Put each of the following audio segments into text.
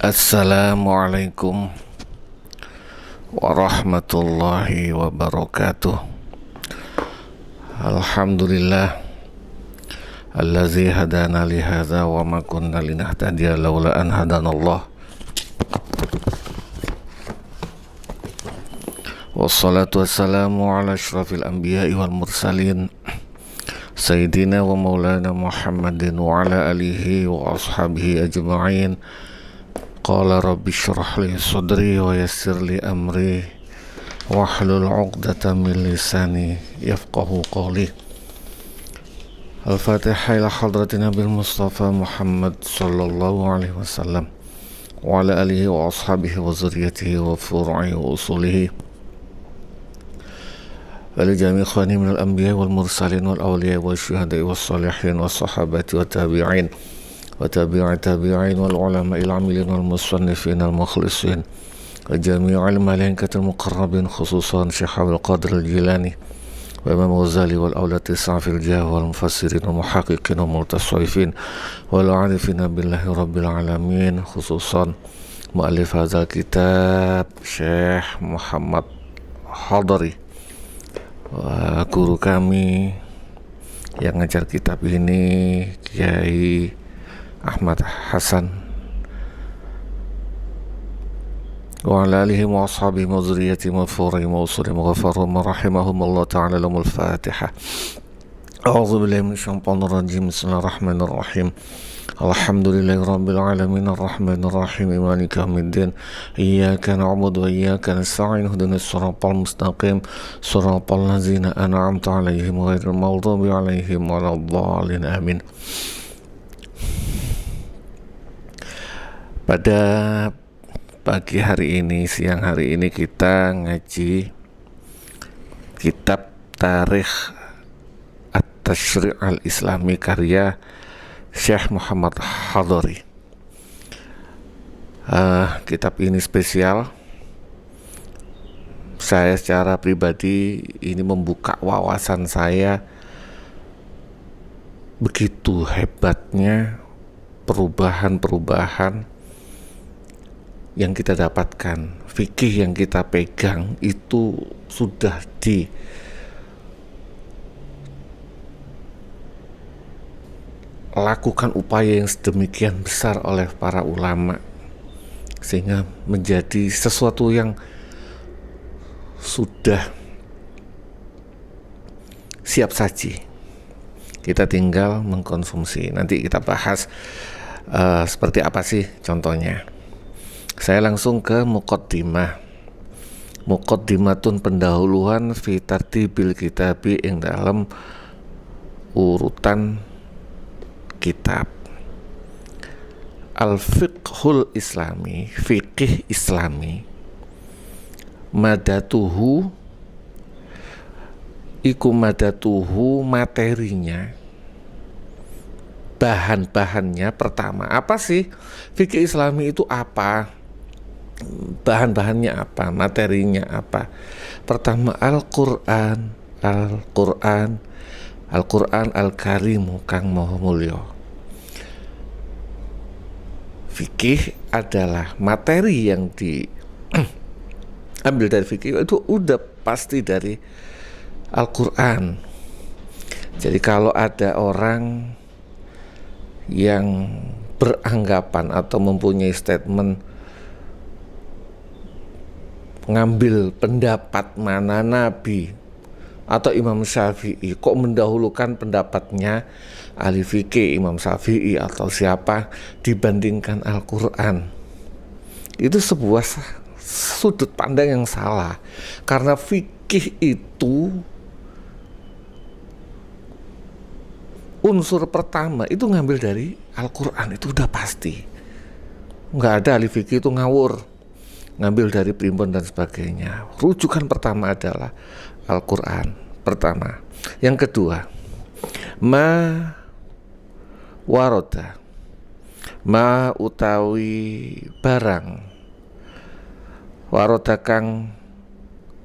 Assalamualaikum warahmatullahi wabarakatuh. Alhamdulillah allazi hadana li hadza wa ma kunna linahtadiya laula an hadanallah. Wassalatu wassalamu ala asyrafil anbiya'i wal mursalin sayyidina wa maulana Muhammadin wa ala alihi wa ashabihi ajma'in. Qala rabbi syrah li sadri wa yassir li amri wahlul 'uqdatam min lisani yafqahu qawli. Al-Fatihah ila hadratin Nabil Mustafa Muhammad sallallahu alaihi wasallam wa ala alihi wa ashabihi wa zurriyatihi wa furu'i wa usulihi wa li jami' ikhwani minal anbiya wal mursalin wal awliya wal syuhada'i was salihin was sahabati wa tabi'in wa tabi'i tabi'in wal ulama il amilin wal musannifin al mukhlisin wa jami'al malaikatil muqarrabin khususan Syekh Abdul Qadir al-Jilani wa Imam Ghazali wal awlati sa'fil jah wal mufassirin wa muhaqqiqin wa mutasawwifin wal arifina billahi rabbil alamin, khususan mu'allif hadzal kitab Syekh Muhammad Hadari wa guru kami yang ngajar kitab ini Kiai Ahmad Hasan wa ala alihi wa ashabihi wa zurriyyatihi wa furihim wa usulihim wa ghafarhum rahimahumullah ta'ala lahumul Fatihah. A'udzu billahi minasyaitonir rajim. Bismillahirrahmanirrahim. Alhamdulillahi rabbil alamin arrahmanir rahim maliki yaumiddin. Iyyaka na'budu wa iyyaka nasta'in ihdinas siratal mustaqim siratal ladzina an'amta 'alaihim ghairil maghdubi 'alaihim waladdallin. Amin. Pada pagi hari ini, siang hari ini kita ngaji kitab Tarikh At-Tashri' Al-Islami karya Syekh Muhammad Hadari. Kitab ini spesial. Saya secara pribadi ini membuka wawasan saya, begitu hebatnya perubahan-perubahan yang kita dapatkan, fikih yang kita pegang itu sudah dilakukan upaya yang sedemikian besar oleh para ulama sehingga menjadi sesuatu yang sudah siap saji. Kita tinggal mengkonsumsi. Nanti kita bahas seperti apa sih contohnya. Saya langsung ke muqaddimah. Muqaddimatun pendahuluan fi tartibil kitabi ing dalam urutan kitab. Al-fiqhul islami, fikih islami, madatuhu iku madatuhu materinya, bahan-bahannya. Pertama, apa sih fikih islami itu? Apa bahan-bahannya, apa materinya, apa? Pertama, Al-Qur'an Al-Karimu kang maha mulya. Fikih adalah materi yang diambil dari fikih, itu udah pasti dari Al-Quran. Jadi kalau ada orang yang beranggapan atau mempunyai statement ngambil pendapat mana Nabi atau Imam Syafi'i, kok mendahulukan pendapatnya ahli fikih Imam Syafi'i atau siapa dibandingkan Al-Quran, itu sebuah sudut pandang yang salah. Karena fikih itu unsur pertama itu ngambil dari Al-Quran, itu udah pasti. Nggak ada ahli fikih itu ngawur ngambil dari primbon dan sebagainya. Rujukan pertama adalah Al-Quran pertama. Yang kedua, ma waroda, ma utawi barang, waroda kang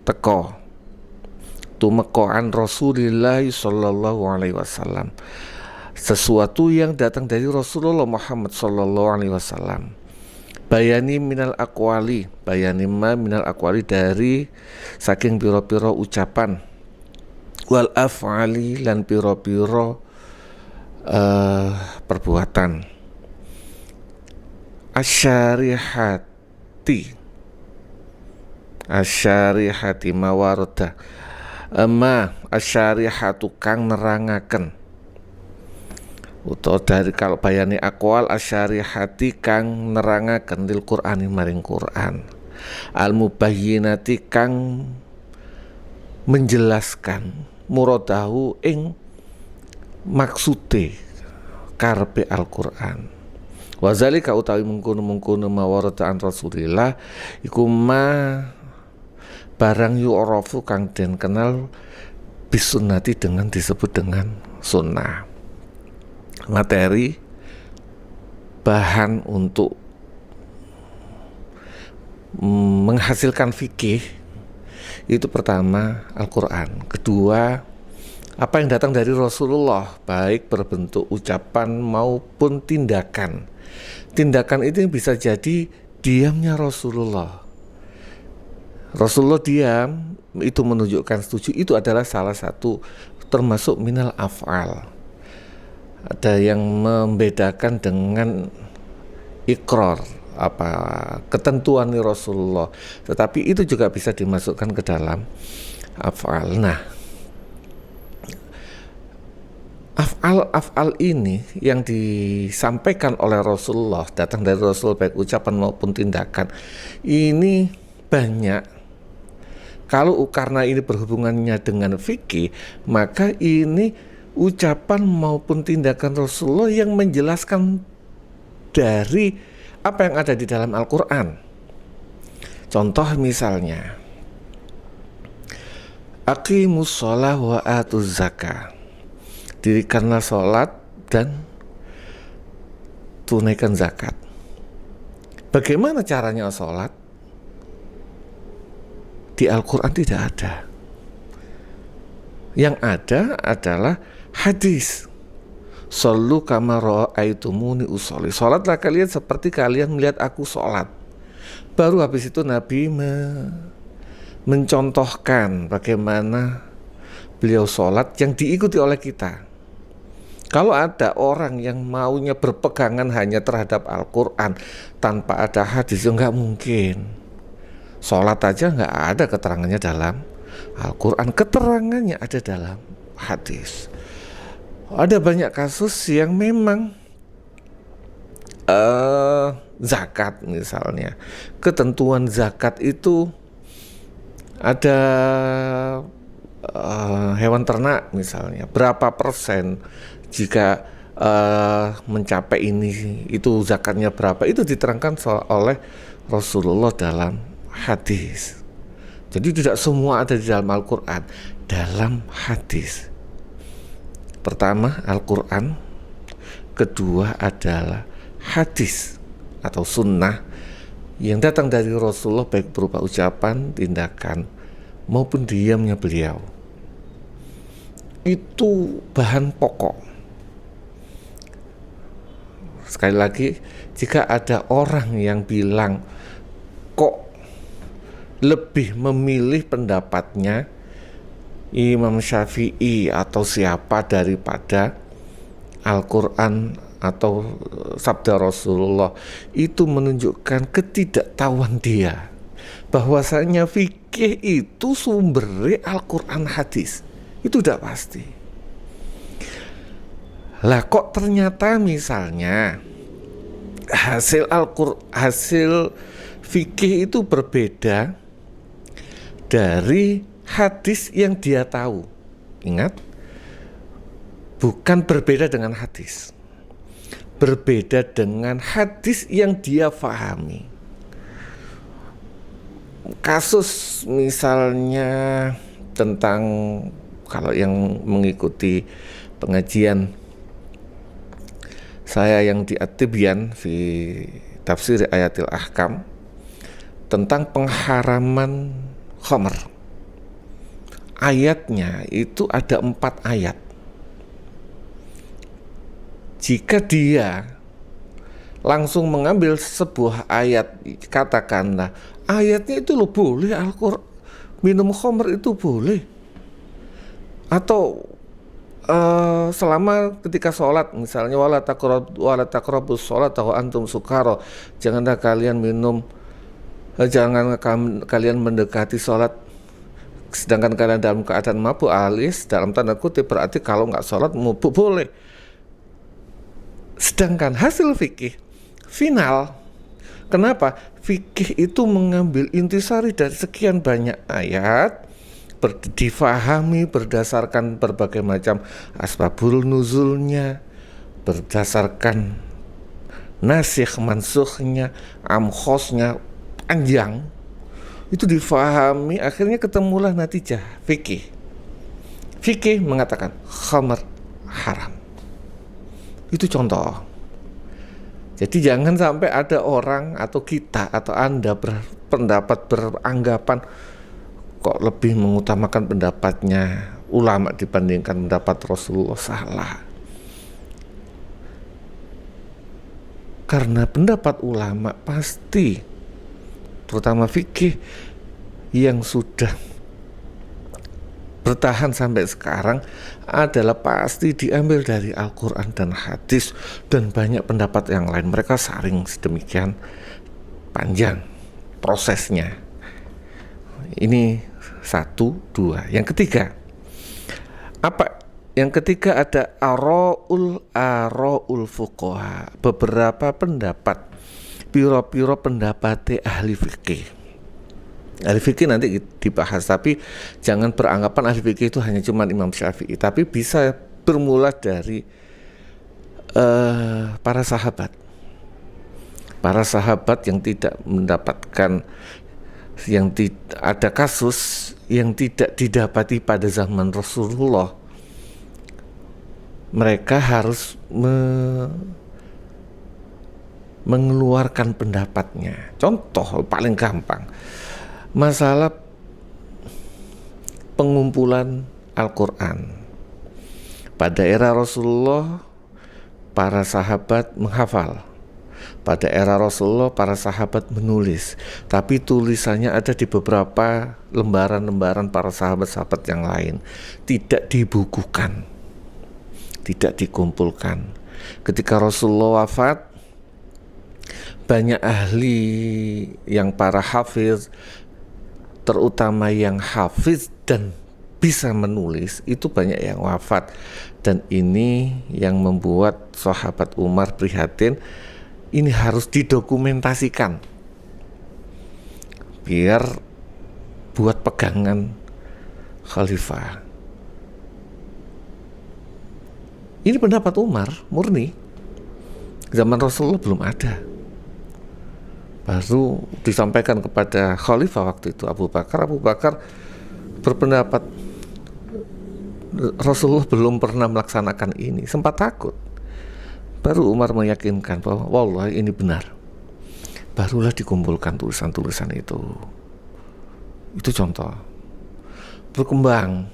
teko tumekoan Rasulullah sallallahu alaihi wasallam, sesuatu yang datang dari Rasulullah Muhammad sallallahu alaihi wasallam, bayani minal aqwali, bayani ma minal aqwali, dari saking piro-piro ucapan, wal af'ali lan piro-piro perbuatan, asyarihati mawaroda ma asyarihatu kang nerangaken, utawa dari kalau bayani akwal asyarihati kang nerangaken lil Qur'ani maring Qur'an, al mubayyinati kang menjelaskan muradahu ing maksude karepe Al-Qur'an. Wazalika utawi mengkono-mengkono mawarada an Rasulillah iku ma barang yu'rafu kang den kenal bisunnati dengan disebut dengan sunnah. Materi bahan untuk menghasilkan fikih itu pertama Al-Qur'an, kedua apa yang datang dari Rasulullah, baik berbentuk ucapan maupun tindakan. Tindakan itu bisa jadi diamnya Rasulullah. Rasulullah diam, itu menunjukkan setuju, itu adalah salah satu termasuk minal af'al. Ada yang membedakan dengan ikrar, ketentuan Rasulullah, tetapi itu juga bisa dimasukkan ke dalam af'al. Nah, af'al ini yang disampaikan oleh Rasulullah, datang dari Rasul baik ucapan maupun tindakan, ini banyak. Kalau karena ini berhubungannya dengan fikih, maka ini ucapan maupun tindakan Rasulullah yang menjelaskan dari apa yang ada di dalam Al-Qur'an. Contoh misalnya, aqimus shalah wa atuz zakah, dirikanlah sholat dan tunaikan zakat. Bagaimana caranya sholat? Di Al-Quran tidak ada. Yang ada adalah hadis. Shollu kama ra'aitumuni usolli. Sholatlah kalian seperti kalian melihat aku sholat. Baru habis itu Nabi mencontohkan bagaimana beliau sholat yang diikuti oleh kita. Kalau ada orang yang maunya berpegangan hanya terhadap Al-Quran tanpa ada hadis, ya nggak mungkin. Sholat aja nggak ada keterangannya dalam Al-Quran, keterangannya ada dalam hadis. Ada banyak kasus yang memang zakat misalnya, ketentuan zakat itu ada hewan ternak misalnya, berapa persen jika mencapai ini, itu zakatnya berapa, itu diterangkan oleh Rasulullah dalam hadis. Jadi tidak semua ada di dalam Al-Quran, dalam hadis. Pertama Al-Quran, kedua adalah hadis atau sunnah yang datang dari Rasulullah baik berupa ucapan, tindakan maupun diamnya beliau. Itu bahan pokok. Sekali lagi, jika ada orang yang bilang kok lebih memilih pendapatnya Imam Syafi'i atau siapa daripada Al-Quran atau sabda Rasulullah, itu menunjukkan ketidaktahuan dia bahwasanya fikih itu sumbernya Al-Quran hadis. Itu tidak pasti. Lah kok ternyata misalnya hasil fikih itu berbeda dari hadis yang dia tahu. Ingat, bukan berbeda dengan hadis, berbeda dengan hadis yang dia fahami. Kasus misalnya tentang, kalau yang mengikuti pengajian saya yang di At-Tibyan fi tafsir ayatil ahkam tentang pengharaman khamr, ayatnya itu ada 4 ayat. Jika dia langsung mengambil sebuah ayat, katakanlah ayatnya itu loh boleh, Al-Quran minum khamr itu boleh, atau selama ketika sholat misalnya, wala taqrabus sholat wa antum sukara, janganlah kalian minum, jangan kalian mendekati sholat sedangkan kalian dalam keadaan mabuk, alis dalam tanda kutip, berarti kalau nggak sholat mabuk boleh. Sedangkan hasil fikih final, kenapa? Fikih itu mengambil intisari dari sekian banyak ayat, difahami berdasarkan berbagai macam asbabul nuzulnya, berdasarkan nasikh mansukhnya, amkhosnya, panjang, itu difahami, akhirnya ketemulah natijah fikih. Fikih mengatakan khamr haram. Itu contoh. Jadi jangan sampai ada orang atau kita atau Anda berpendapat, beranggapan kok lebih mengutamakan pendapatnya ulama dibandingkan pendapat Rasulullah. Salah. Karena pendapat ulama pasti, terutama fikih yang sudah bertahan sampai sekarang, adalah pasti diambil dari Al-Quran dan hadis dan banyak pendapat yang lain. Mereka saring sedemikian panjang prosesnya. Ini satu, dua. Yang ketiga, apa? Yang ketiga ada aro'ul fuqaha, beberapa pendapat, piro-piro pendapat ahli fikih. Ahli fikih nanti dibahas, tapi jangan beranggapan ahli fikih itu hanya cuma Imam Syafi'i, tapi bisa bermula dari para sahabat yang tidak mendapatkan, yang ada kasus yang tidak didapati pada zaman Rasulullah, mereka harus mengeluarkan pendapatnya. Contoh paling gampang, masalah pengumpulan Al-Quran. Pada era Rasulullah, para sahabat menghafal. Pada era Rasulullah, para sahabat menulis, tapi tulisannya ada di beberapa lembaran-lembaran para sahabat-sahabat yang lain, tidak dibukukan, tidak dikumpulkan. Ketika Rasulullah wafat, banyak ahli yang para hafiz, terutama yang hafiz dan bisa menulis, itu banyak yang wafat. Dan ini yang membuat sahabat Umar prihatin. Ini harus didokumentasikan biar buat pegangan khalifah. Ini pendapat Umar murni, zaman Rasulullah belum ada, baru disampaikan kepada khalifah waktu itu Abu Bakar. Abu Bakar berpendapat Rasulullah belum pernah melaksanakan ini, sempat takut. Baru Umar meyakinkan bahwa wallahi ini benar. Barulah dikumpulkan tulisan-tulisan itu. Itu contoh. Berkembang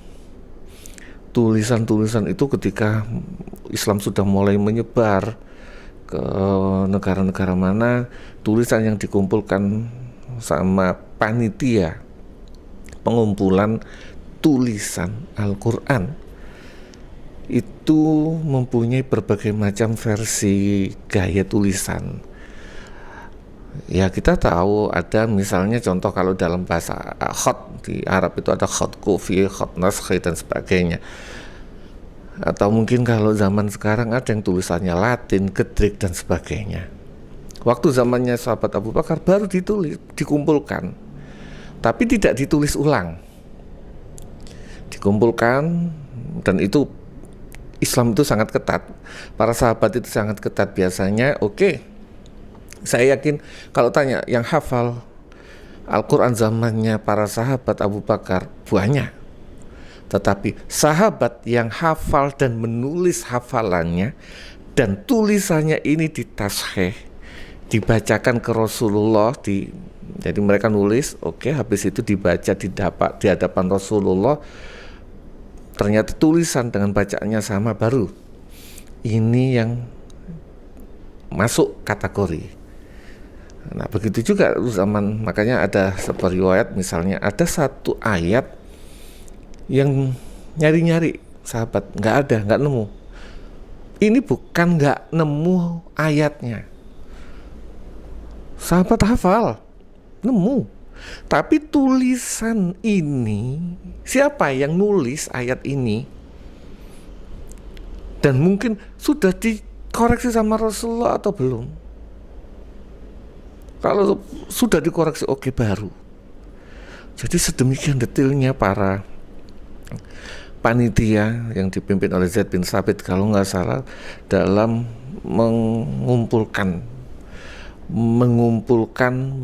tulisan-tulisan itu ketika Islam sudah mulai menyebar ke negara-negara mana, tulisan yang dikumpulkan sama panitia pengumpulan tulisan Al-Quran itu mempunyai berbagai macam versi gaya tulisan. Ya kita tahu ada misalnya contoh kalau dalam bahasa khat di Arab itu ada khat kufi, khat naskhi dan sebagainya. Atau mungkin kalau zaman sekarang ada yang tulisannya Latin, Gedrik dan sebagainya. Waktu zamannya sahabat Abu Bakar baru dikumpulkan, tapi tidak ditulis ulang. Dikumpulkan, dan itu Islam itu sangat ketat. Para sahabat itu sangat ketat biasanya. Oke. Saya yakin kalau tanya yang hafal Al-Quran zamannya para sahabat Abu Bakar banyak. Tetapi sahabat yang hafal dan menulis hafalannya dan tulisannya ini ditasheh, dibacakan ke Rasulullah, jadi mereka nulis, oke, habis itu dibaca di hadapan Rasulullah. Ternyata tulisan dengan bacaannya sama, baru ini yang masuk kategori. Nah begitu juga zaman, makanya ada sebuah riwayat, misalnya ada satu ayat yang nyari-nyari sahabat, nggak nemu. Ini bukan nggak nemu ayatnya, sahabat hafal, nemu. Tapi tulisan ini, siapa yang nulis ayat ini? Dan mungkin sudah dikoreksi sama Rasulullah atau belum? Kalau sudah dikoreksi, oke, baru. Jadi sedemikian detailnya para panitia yang dipimpin oleh Zaid bin Thabit kalau nggak salah dalam mengumpulkan,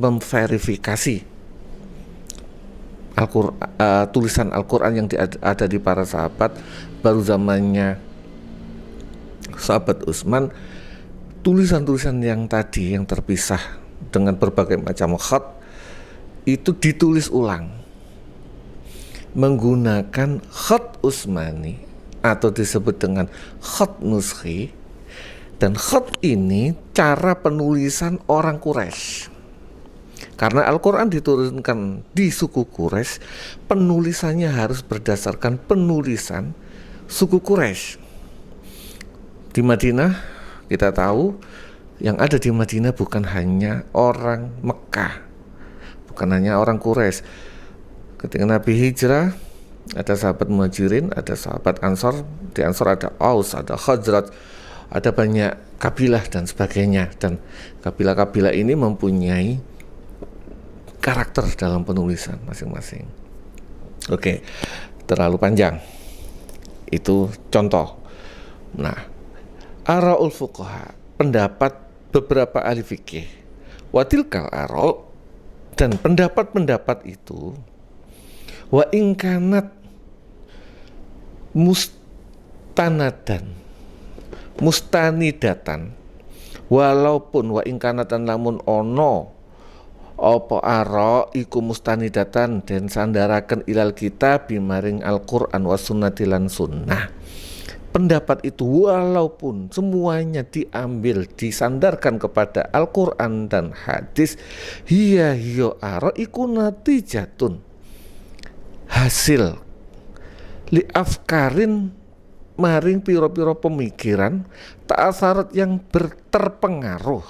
memverifikasi tulisan Al-Quran yang ada di para sahabat. Baru zamannya sahabat Utsman, tulisan-tulisan yang tadi yang terpisah dengan berbagai macam khat itu ditulis ulang menggunakan khat Utsmani atau disebut dengan khat nuskhi. Dan khat ini cara penulisan orang Quraisy. Karena Al-Quran diturunkan di suku Quraisy, penulisannya harus berdasarkan penulisan suku Quraisy. Di Madinah kita tahu yang ada di Madinah bukan hanya orang Mekah, bukan hanya orang Quraisy. Ketika Nabi hijrah, ada sahabat Muhajirin, ada sahabat Ansor. Di Ansor ada Aus, ada Khazraj, ada banyak kabilah dan sebagainya. Dan kabilah-kabilah ini mempunyai karakter dalam penulisan masing-masing. Oke, terlalu panjang. Itu contoh. Nah, ara'ul fuqaha, pendapat beberapa ahli fikih. Watilkal ara', dan pendapat-pendapat itu wa ingkanat mustanidatan, walaupun wa ingkanatan lamun ono apa ara iku mustanidatan dan sandaraken ilal kitab bimaring Al-Qur'an wa sunnati lan sunnah. Pendapat itu walaupun semuanya diambil disandarkan kepada Al-Qur'an dan hadis, hiya ara iku natijatun, hasil li afkarin maring piro-piro pemikiran ta'asarat yang berterpengaruh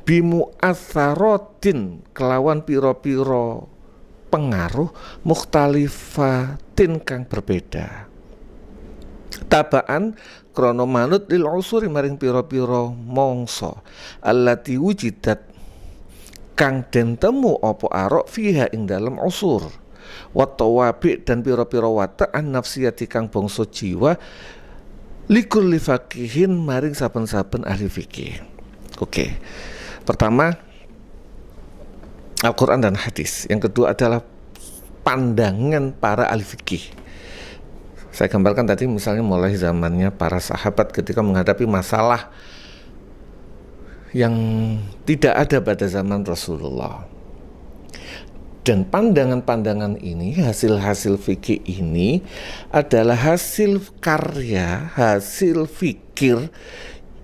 bimu asarotin kelawan piro-piro pengaruh mukhtalifatin kang berbeda, tabaan krono manut lil usuri maring piro-piro mongso allati wujidat kang den temu apa arok fiha ing dalam usur watawabi dan piro-piro wataan nafsiyati kang bangsa jiwa likulli faqihin maring saben-saben ahli fikih. Oke. Pertama, Al-Quran dan hadis. Yang kedua adalah pandangan para ahli fikih. Saya gambarkan tadi misalnya mulai zamannya para sahabat ketika menghadapi masalah yang tidak ada pada zaman Rasulullah. Dan pandangan-pandangan ini, hasil-hasil fikih ini adalah hasil karya, hasil fikir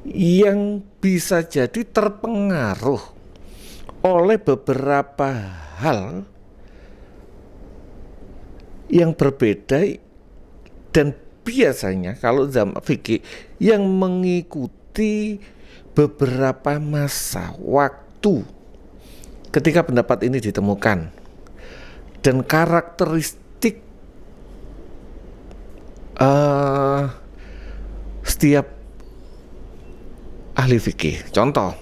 yang bisa jadi terpengaruh oleh beberapa hal yang berbeda, dan biasanya kalau zaman fikih yang mengikuti beberapa masa waktu ketika pendapat ini ditemukan dan karakteristik setiap ahli fikih. Contoh,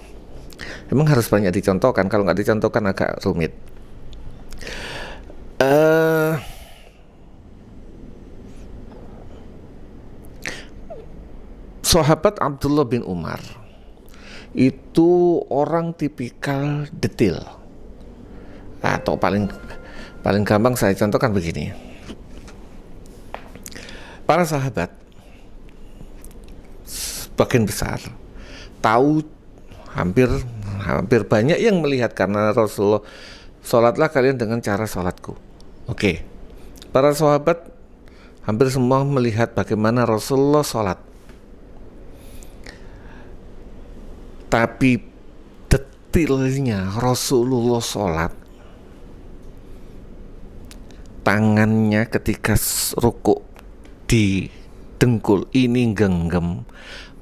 emang harus banyak dicontohkan, kalau nggak dicontohkan agak rumit. Sahabat Abdullah bin Umar itu orang tipikal detail, atau paling gampang saya contohkan begini. Para sahabat sebagian besar tahu, hampir banyak yang melihat, karena Rasulullah, sholatlah kalian dengan cara sholatku. Oke. Para sahabat hampir semua melihat bagaimana Rasulullah sholat. Tapi detilnya Rasulullah sholat, tangannya ketika rukuk di dengkul ini genggam,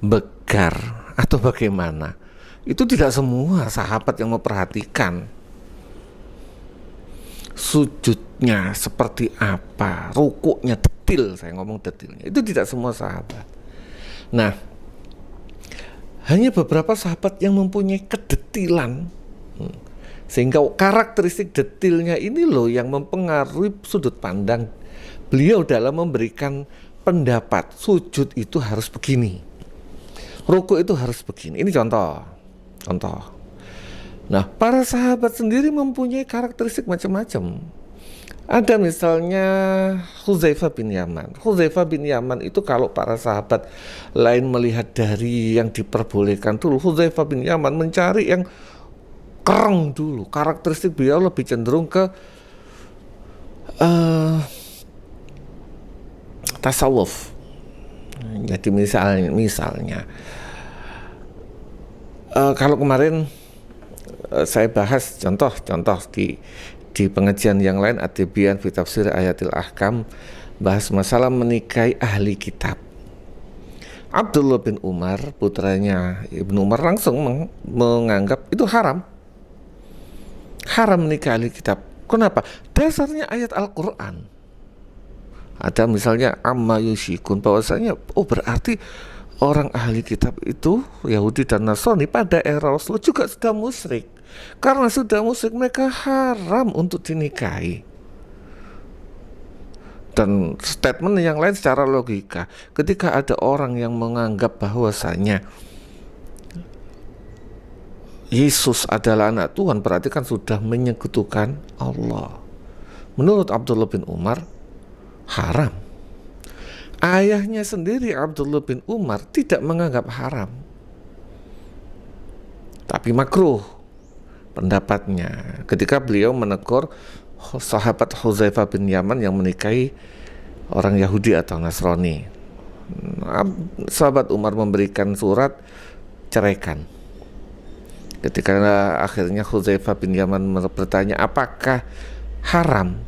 begar atau bagaimana, itu tidak semua sahabat yang memperhatikan. Sujudnya seperti apa, rukuknya detil, saya ngomong detilnya, itu tidak semua sahabat. Nah, hanya beberapa sahabat yang mempunyai kedetilan, sehingga karakteristik detilnya ini loh yang mempengaruhi sudut pandang beliau dalam memberikan pendapat. Sujud itu harus begini, rukuk itu harus begini. Ini contoh. Nah, para sahabat sendiri mempunyai karakteristik macam-macam. Ada misalnya Hudzaifah bin Yaman. Hudzaifah bin Yaman itu kalau para sahabat lain melihat dari yang diperbolehkan dulu, Hudzaifah bin Yaman mencari yang keren dulu. Karakteristik beliau lebih cenderung ke tasawuf. Jadi misalnya kalau kemarin saya bahas contoh di pengajian yang lain, At-Tibyan fi Tafsir Ayatil Ahkam, bahas masalah menikahi ahli kitab. Abdullah bin Umar, putranya Ibnu Umar, langsung menganggap itu haram menikah ahli kitab. Kenapa? Dasarnya ayat Al-Quran. Ada misalnya amma yushikun, bahwasanya berarti orang ahli kitab itu Yahudi dan Nasrani pada era Rasulullah juga sudah musyrik. Karena sudah musyrik, mereka haram untuk dinikahi. Dan statement yang lain secara logika, ketika ada orang yang menganggap bahwasanya Yesus adalah anak Tuhan, berarti kan sudah menyekutukan Allah. Menurut Abdullah bin Umar, haram. Ayahnya sendiri, Abdullah bin Umar, tidak menganggap haram, tapi makruh pendapatnya ketika beliau menegur sahabat Hudzaifah bin Yaman yang menikahi orang Yahudi atau Nasrani. Sahabat Umar memberikan surat ceraikan. Ketika akhirnya Hudzaifah bin Yaman bertanya, apakah haram?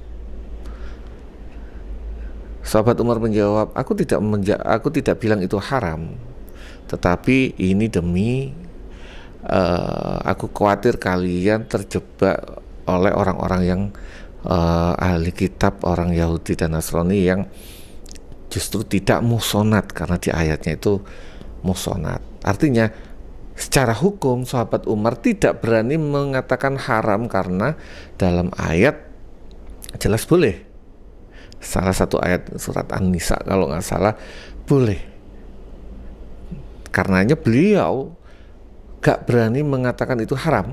Sahabat Umar menjawab, aku tidak bilang itu haram, tetapi ini demi aku khawatir kalian terjebak oleh orang-orang yang ahli kitab, orang Yahudi dan Nasrani yang justru tidak musonat, karena di ayatnya itu musonat. Artinya secara hukum sahabat Umar tidak berani mengatakan haram karena dalam ayat jelas boleh. Salah satu ayat surat An-Nisa kalau nggak salah boleh. Karenanya beliau gak berani mengatakan itu haram.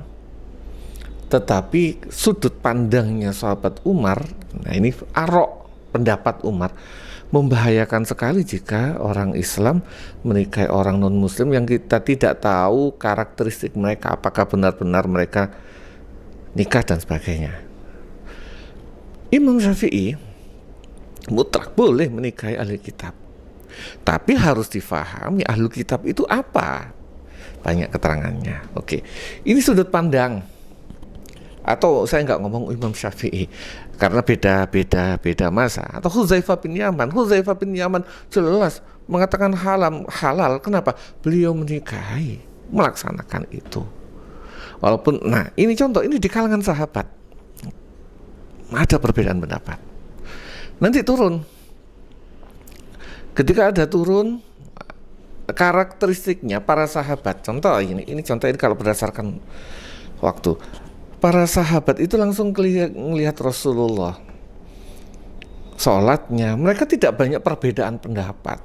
Tetapi sudut pandangnya sahabat Umar, nah ini arok pendapat Umar, membahayakan sekali jika orang Islam menikahi orang non-muslim yang kita tidak tahu karakteristik mereka, apakah benar-benar mereka nikah dan sebagainya. Imam Syafi'i mutlak boleh menikahi ahli kitab, tapi harus difahami ahli kitab itu apa, banyak keterangannya. Oke, ini sudut pandang, atau saya nggak ngomong Imam Syafi'i karena beda masa. Atau Hudzaifah bin Yaman jelas mengatakan halal. Kenapa? Beliau menikahi, melaksanakan itu. Walaupun, nah ini contoh, ini di kalangan sahabat ada perbedaan pendapat. Nanti turun, ketika ada turun karakteristiknya para sahabat. Contoh ini contoh ini kalau berdasarkan waktu. Para sahabat itu langsung melihat Rasulullah sholatnya, mereka tidak banyak perbedaan pendapat,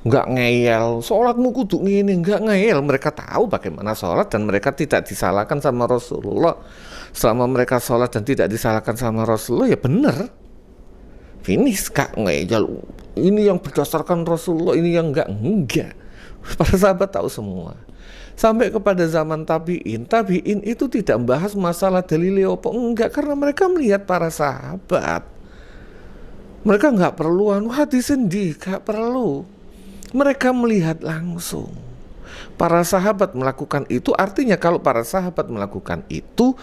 nggak ngeyel sholatmu kudu ngene, nggak ngeyel. Mereka tahu bagaimana sholat dan mereka tidak disalahkan sama Rasulullah. Selama mereka sholat dan tidak disalahkan sama Rasulullah, ya benar, finish, kak ngeyel ini yang berdasarkan Rasulullah, ini yang enggak. Para sahabat tahu semua. Sampai kepada zaman tabi'in itu tidak membahas masalah dalil apa enggak, karena mereka melihat para sahabat. Mereka nggak perlu hadis sendiri, nggak perlu. Mereka melihat langsung. Para sahabat melakukan itu, artinya kalau para sahabat melakukan itu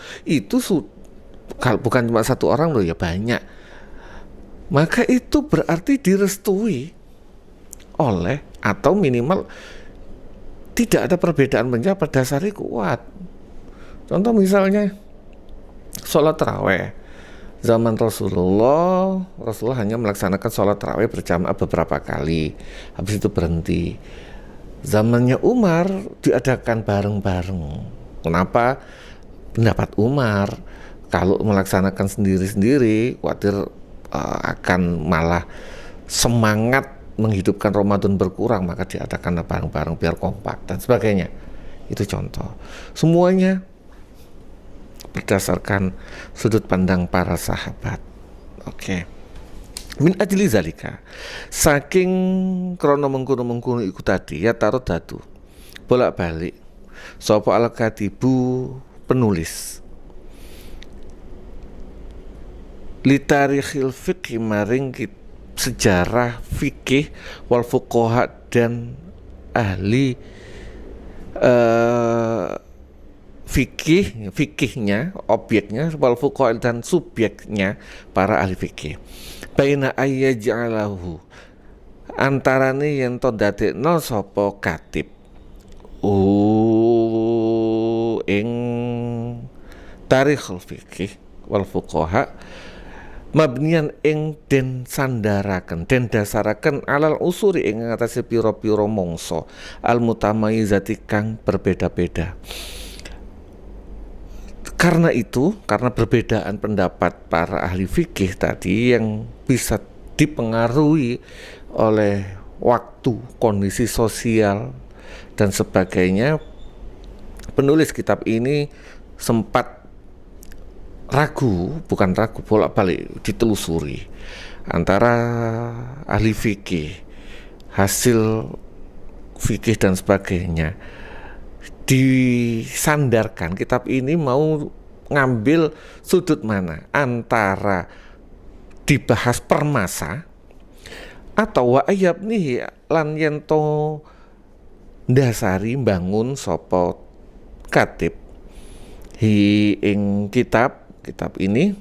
kalau bukan cuma satu orang loh ya, banyak. Maka itu berarti direstui oleh, atau minimal tidak ada perbedaan pendapat, dasarnya kuat. Contoh misalnya sholat taraweh. Zaman Rasulullah hanya melaksanakan sholat taraweh berjamaah beberapa kali, habis itu berhenti. Zamannya Umar diadakan bareng-bareng. Kenapa? Pendapat Umar, kalau melaksanakan sendiri-sendiri khawatir akan malah semangat menghidupkan Ramadan berkurang, maka diadakan bareng-bareng biar kompak dan sebagainya. Itu contoh. Semuanya berdasarkan sudut pandang para sahabat. Oke. Min ajli zalika, saking krono mengkono iku tadi ya taruh datu bolak-balik sapa al-katibu penulis litarikhil fiqh maring sejarah fikih wal fuqaha dan ahli fikihnya, objeknya, wal fuqaha dan subjeknya para ahli fikih. Baina ayyaj'alahu antarane yen to dadekno sapa katib ing tarikhul fikih wal fuqaha mabnian ing den sandaraken den dasaraken alal usuri ing ngatasi pira-pira mangsa al mutamayyizati kang berbeda-beda. Karena itu, karena perbedaan pendapat para ahli fikih tadi yang bisa dipengaruhi oleh waktu, kondisi sosial dan sebagainya, penulis kitab ini sempat bolak-balik ditelusuri antara ahli fikih, hasil fikih dan sebagainya. Disandarkan kitab ini mau ngambil sudut mana antara dibahas per masa atau wa ayabni lan yento ndasari bangun sapa katib ing kitab ini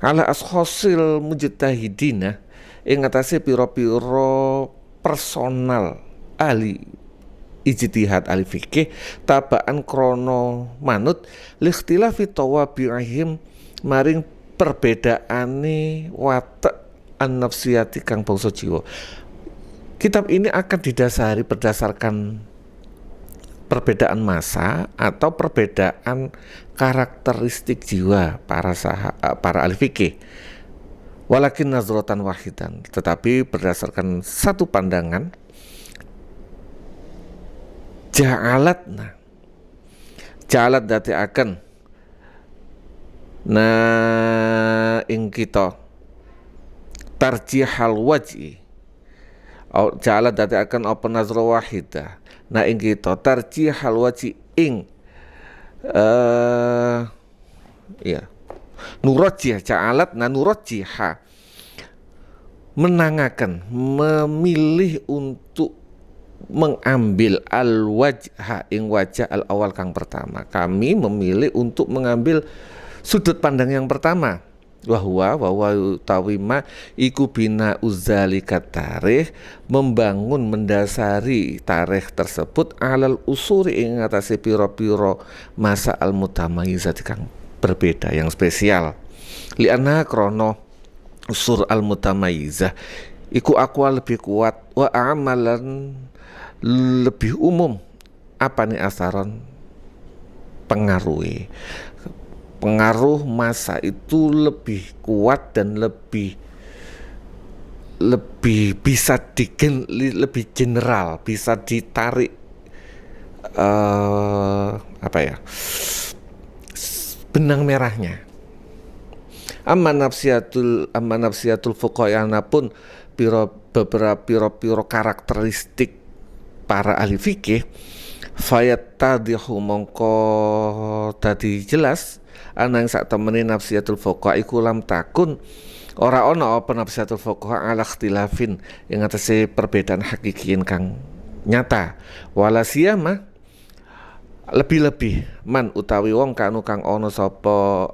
ala ashkhasil mujtahidina ing atase pira-pira personal ahli ijtihad al fikih tabaan krono manut likhtilafi tawabi'ihim maring perbedaane watak an-nafsiyati kang bangsa jiwa. Kitab ini akan didasari berdasarkan perbedaan masa atau perbedaan karakteristik jiwa para ahli fikih. Walakin nazratan wahidan, tetapi berdasarkan satu pandangan. Ja'alat dati akan ing kita tarjihal wajhi ja'alat dati akan apa nazra wahidah ing kita tarjihal wajhi ing nurajjih ja'alat nurajjiha menangakan memilih untuk mengambil al-wajha ing wajah al-awal kang pertama. Kami memilih untuk mengambil sudut pandang yang pertama. Wahwa tawima iku bina uzalika tarikh membangun mendasari tarikh tersebut alal usuri ing atase pira-pira masa al-mutamayyizat kang berbeda yang spesial. Li'anna krono usur al-mutamayyizah iku aqwa lebih kuat wa amalan lebih umum apa nih asaran pengaruh masa itu lebih kuat dan lebih bisa lebih general, bisa ditarik benang merahnya. Amma nafsiyatul fuqaha pun piro karakteristik para ahli fikih fayattadihu mongko dadi jelas anang sak temene nafsiyatul fuqaha iku lam takun ora ana apa nafsiyatul fuqaha ala ikhtilafin ing atase perbedaan hakikiin kang nyata. Walasiyama lebih-lebih man utawi wong kanu kang ana sapa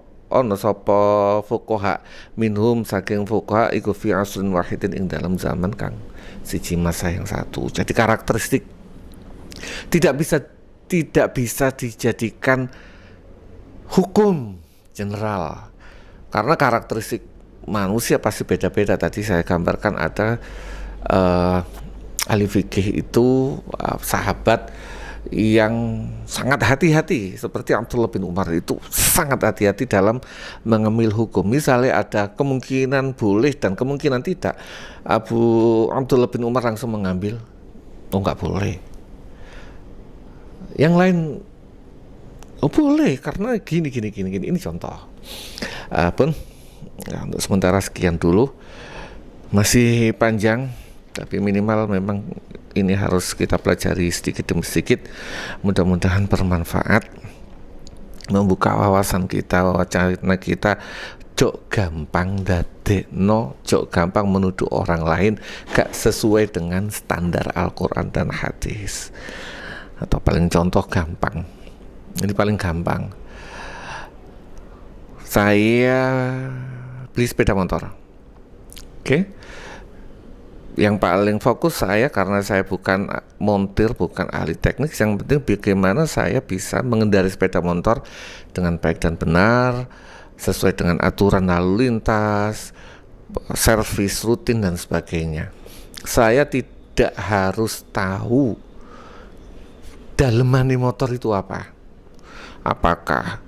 fuqaha minhum saking fuqaha iku fi asrin wahidin ing dalam zaman kang siji masa yang satu. Jadi karakteristik tidak bisa dijadikan hukum general karena karakteristik manusia pasti beda-beda. Tadi saya gambarkan ada ahli fikih itu sahabat yang sangat hati-hati seperti Abdullah bin Umar itu sangat hati-hati dalam mengambil hukum. Misalnya ada kemungkinan boleh dan kemungkinan tidak, Abdullah bin Umar langsung mengambil, oh nggak boleh. Yang lain, oh boleh karena gini. Ini contoh. Pun ya, untuk sementara sekian dulu, masih panjang tapi minimal memang ini harus kita pelajari sedikit demi sedikit. Mudah-mudahan bermanfaat, membuka wawasan kita, wacana kita. Jok gampang dadekno, jok gampang menuduh orang lain gak sesuai dengan standar Al-Quran dan hadis. Atau paling contoh gampang, ini paling gampang, saya beli sepeda motor, oke? Yang paling fokus saya, karena saya bukan montir, bukan ahli teknik, yang penting bagaimana saya bisa mengendarai sepeda motor dengan baik dan benar, sesuai dengan aturan lalu lintas, servis rutin dan sebagainya. Saya tidak harus tahu daleman motor itu apa, apakah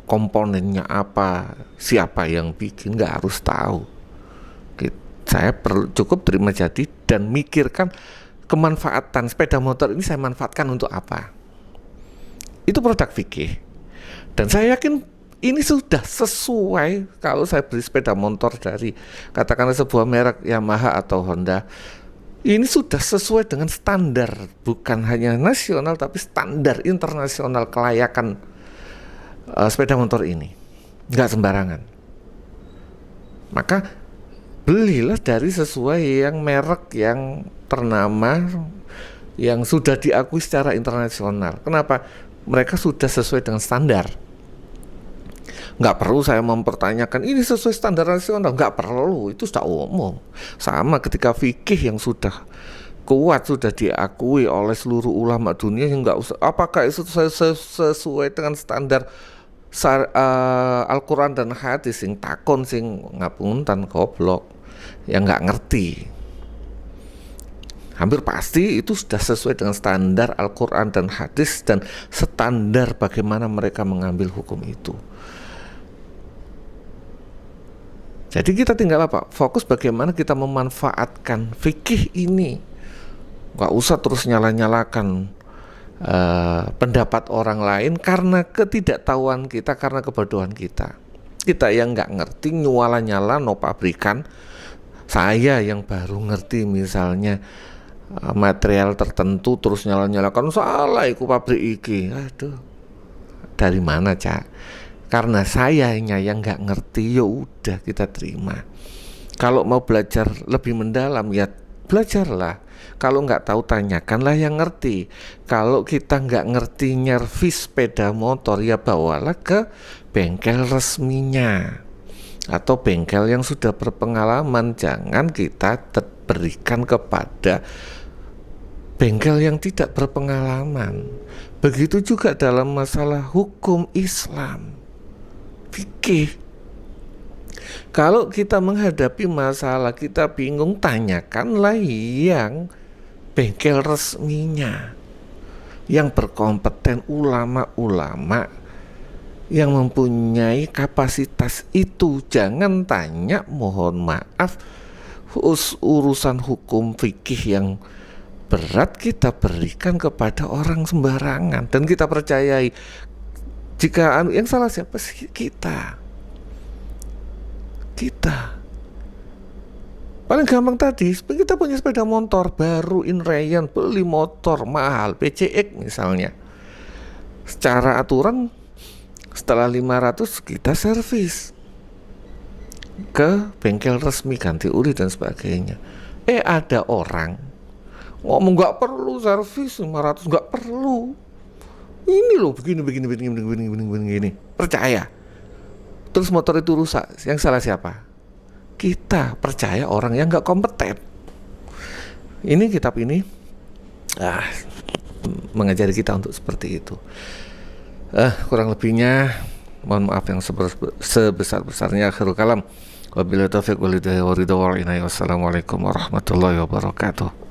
komponennya apa, siapa yang bikin, nggak harus tahu. Saya cukup terima jadi dan mikirkan kemanfaatan sepeda motor ini saya manfaatkan untuk apa. Itu produk fikih. Dan saya yakin ini sudah sesuai. Kalau saya beli sepeda motor dari katakanlah sebuah merek Yamaha atau Honda, ini sudah sesuai dengan standar, bukan hanya nasional tapi standar internasional kelayakan sepeda motor ini. Nggak sembarangan. Maka belilah dari sesuai yang merek yang ternama, yang sudah diakui secara internasional. Kenapa? Mereka sudah sesuai dengan standar. Nggak perlu saya mempertanyakan ini sesuai standar nasional, nggak perlu, itu sudah umum. Sama ketika fikih yang sudah kuat, sudah diakui oleh seluruh ulama dunia, yang nggak usah apakah itu sesuai dengan standar Al-Quran dan hadis. Sing takon sing ngapunten goblok yang nggak ngerti, hampir pasti itu sudah sesuai dengan standar Al-Quran dan hadis dan standar bagaimana mereka mengambil hukum itu. Jadi kita tinggal apa? Fokus bagaimana kita memanfaatkan fikih ini. Nggak usah terus nyala-nyalakan pendapat orang lain karena ketidaktahuan kita, karena kebodohan kita. Kita yang nggak ngerti nyala-nyala no pabrikan. Saya yang baru ngerti misalnya material tertentu terus nyala-nyalakan salah iku pabrik iki. Aduh, dari mana Cak? Karena sayanya yang nggak ngerti, ya udah kita terima. Kalau mau belajar lebih mendalam ya belajarlah. Kalau nggak tahu tanyakanlah yang ngerti. Kalau kita nggak ngerti nyervis sepeda motor ya bawalah ke bengkel resminya atau bengkel yang sudah berpengalaman. Jangan kita berikan kepada bengkel yang tidak berpengalaman. Begitu juga dalam masalah hukum Islam, fikih. Kalau kita menghadapi masalah kita bingung, tanyakanlah yang bengkel resminya, yang berkompeten, ulama-ulama yang mempunyai kapasitas itu. Jangan tanya, mohon maaf, urusan hukum fikih yang berat kita berikan kepada orang sembarangan dan kita percayai. Jika yang salah siapa sih? Kita. Paling gampang tadi, kita punya sepeda motor baru Inrayan, beli motor mahal PCX misalnya. Secara aturan setelah 500 kita servis ke bengkel resmi, ganti oli dan sebagainya. Ada orang Ngomong nggak perlu servis 500, nggak perlu. Ini loh begini. Percaya. Terus motor itu rusak. Yang salah siapa? Kita percaya orang yang nggak kompeten. Ini kitab ini mengajari kita untuk seperti itu. Kurang lebihnya mohon maaf yang sebesar-besarnya. Akhirul kalam. Wabillahi taufiq wal hidayah wa ridha wal inayah. Wassalamualaikum warahmatullahi wabarakatuh.